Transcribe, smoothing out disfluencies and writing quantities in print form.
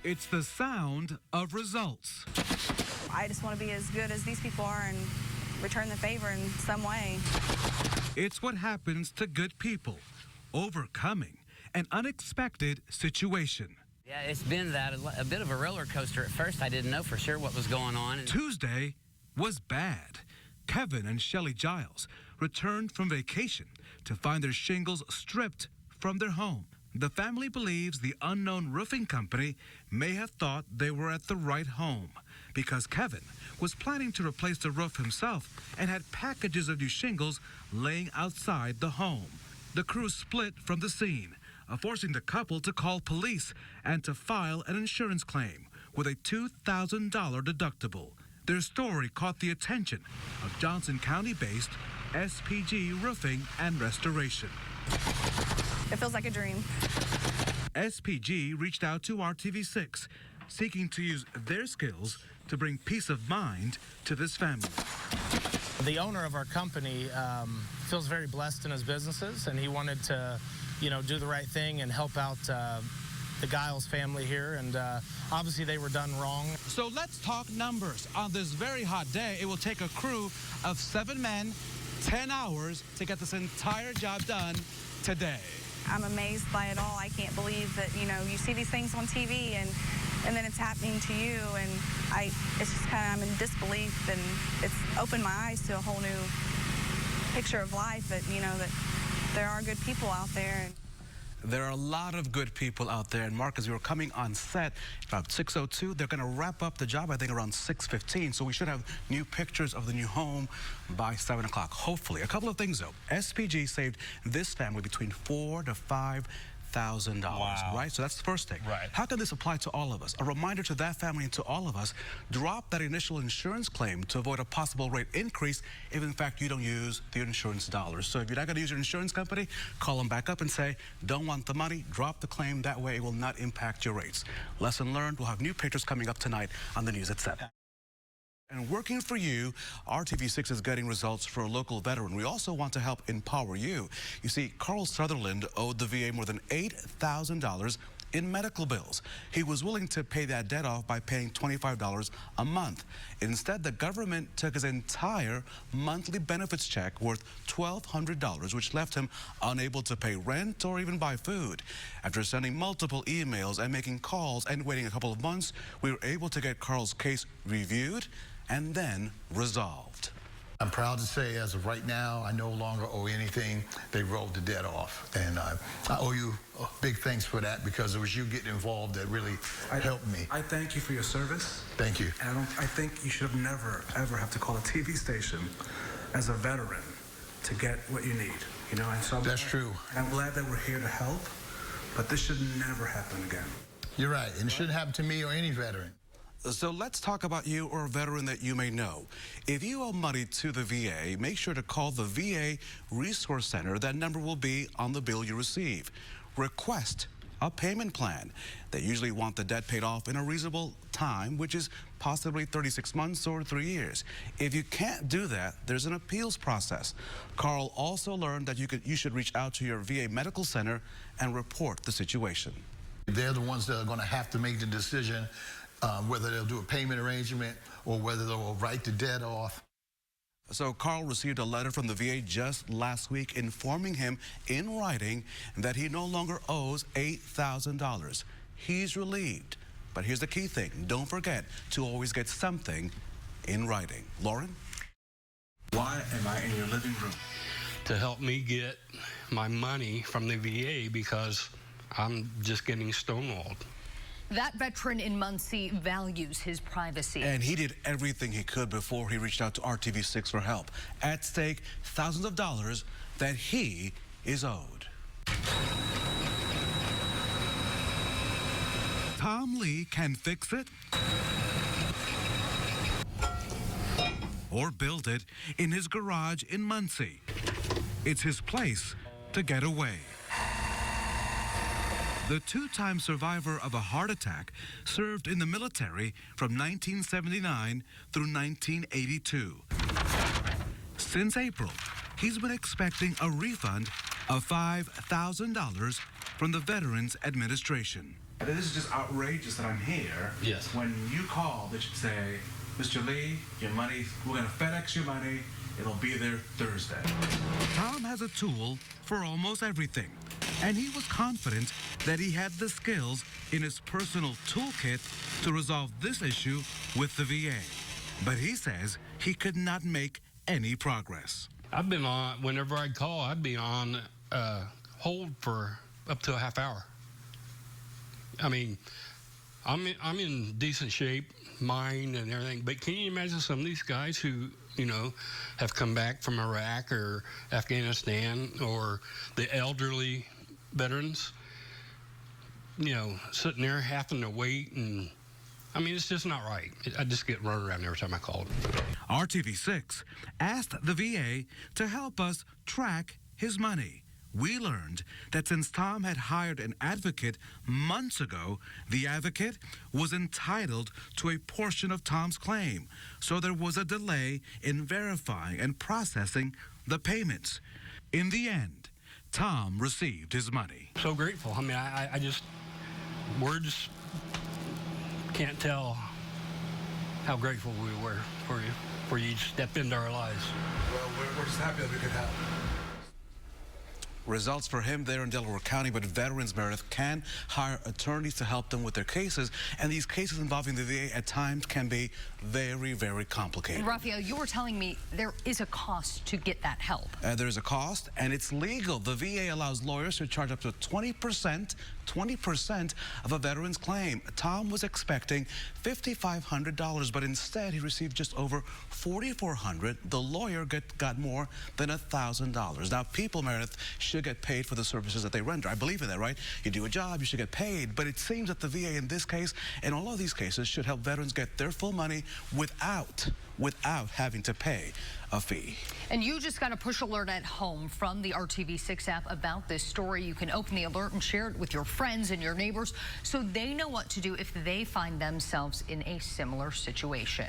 It's the sound of results. I just want to be as good as these people are and return the favor in some way. It's what happens to good people, overcoming an unexpected situation. Yeah, it's been a bit of a roller coaster. At first, I didn't know for sure what was going on. Tuesday was bad. Kevin and Shelley Giles returned from vacation to find their shingles stripped from their home. The family believes the unknown roofing company may have thought they were at the right home because Kevin was planning to replace the roof himself and had packages of new shingles laying outside the home. The crew split from the scene, forcing the couple to call police and to file an insurance claim with a $2,000 deductible. Their story caught the attention of Johnson County-based SPJ Roofing and Restoration. It feels like a dream. SPJ reached out to RTV6, seeking to use their skills to bring peace of mind to this family. The owner of our company feels very blessed in his businesses, and he wanted to, do the right thing and help out the Giles family here, and obviously they were done wrong. So let's talk numbers. On this very hot day, it will take a crew of 7 men, 10 hours to get this entire job done today. I'm amazed by it all. I can't believe that, you see these things on TV and then it's happening to you, and it's just kind of, I'm in disbelief, and it's opened my eyes to a whole new picture of life, that, that there are good people out there. There are a lot of good people out there, and Mark, as you were coming on set about 6:02, they're going to wrap up the job, I think, around 6:15, so we should have new pictures of the new home by 7 o'clock, hopefully. A couple of things, though. SPJ saved this family between $4,000 to $5,000, wow. Right? So that's the first thing. Right. How can this apply to all of us? A reminder to that family and to all of us, drop that initial insurance claim to avoid a possible rate increase if, in fact, you don't use the insurance dollars. So if you're not going to use your insurance company, call them back up and say, don't want the money, drop the claim. That way it will not impact your rates. Lesson learned. We'll have new pictures coming up tonight on the news at 7. And working for you, RTV6 is getting results for a local veteran. We also want to help empower you. You see, Carl Sutherland owed the VA more than $8,000 in medical bills. He was willing to pay that debt off by paying $25 a month. Instead, the government took his entire monthly benefits check worth $1,200, which left him unable to pay rent or even buy food. After sending multiple emails and making calls and waiting a couple of months, we were able to get Carl's case reviewed and then resolved. I'm proud to say, as of right now, I no longer owe anything. They rolled the debt off, and I owe you big thanks for that, because it was you getting involved that really helped me. I thank you for your service. Thank you. And I think you should have never, ever have to call a TV station as a veteran to get what you need. And so that's true. I'm glad that we're here to help, but this should never happen again. You're right, and it shouldn't happen to me or any veteran. So let's talk about you or a veteran that you may know. If you owe money to the VA, make sure to call the VA Resource Center. That number will be on the bill you receive. Request a payment plan. They usually want the debt paid off in a reasonable time, which is possibly 36 months or 3 years. If you can't do that, there's an appeals process. Carl also learned that you should reach out to your VA medical center and report the situation. They're the ones that are going to have to make the decision whether they'll do a payment arrangement or whether they'll write the debt off. So Carl received a letter from the VA just last week informing him in writing that he no longer owes $8,000. He's relieved. But here's the key thing. Don't forget to always get something in writing. Lauren? Why am I in your living room? To help me get my money from the VA, because I'm just getting stonewalled. That veteran in Muncie values his privacy. And he did everything he could before he reached out to RTV6 for help. At stake, thousands of dollars that he is owed. Tom Lee can fix it or build it in his garage in Muncie. It's his place to get away. The two-time survivor of a heart attack served in the military from 1979 through 1982. Since April, he's been expecting a refund of $5,000 from the Veterans Administration. This is just outrageous that I'm here. Yes. When you call, they should say, Mr. Lee, your money, we're going to FedEx your money. It'll be there Thursday. Tom has a tool for almost everything, and he was confident that he had the skills in his personal toolkit to resolve this issue with the VA. But he says he could not make any progress. I've been on, whenever I call, I'd be on hold for up to a half hour. I mean, I'm in decent shape, mind and everything, but can you imagine some of these guys who, you know, have come back from Iraq or Afghanistan, or the elderly veterans, you know, sitting there having to wait, and I mean, it's just not right. I just get run around every time I call. RTV6 asked the VA to help us track his money. We learned that since Tom had hired an advocate months ago, the advocate was entitled to a portion of Tom's claim. So there was a delay in verifying and processing the payments. In the end, Tom received his money. So grateful. I mean, I just, words can't tell how grateful we were for you to step into our lives. Well, we're just happy that we could help. Results for him there in Delaware County, but veterans, Meredith, can hire attorneys to help them with their cases, and these cases involving the VA at times can be very, very complicated. Raphael, you were telling me there is a cost to get that help. There's a cost, and it's legal. The VA allows lawyers to charge up to 20% of a veteran's claim. Tom was expecting $5,500, but instead he received just over $4,400. The lawyer got more than $1,000. Now, people, Meredith, should get paid for the services that they render. I believe in that, right? You do a job, you should get paid. But it seems that the VA in this case, and all of these cases, should help veterans get their full money without having to pay a fee. And you just got a push alert at home from the RTV6 app about this story. You can open the alert and share it with your friends and your neighbors so they know what to do if they find themselves in a similar situation.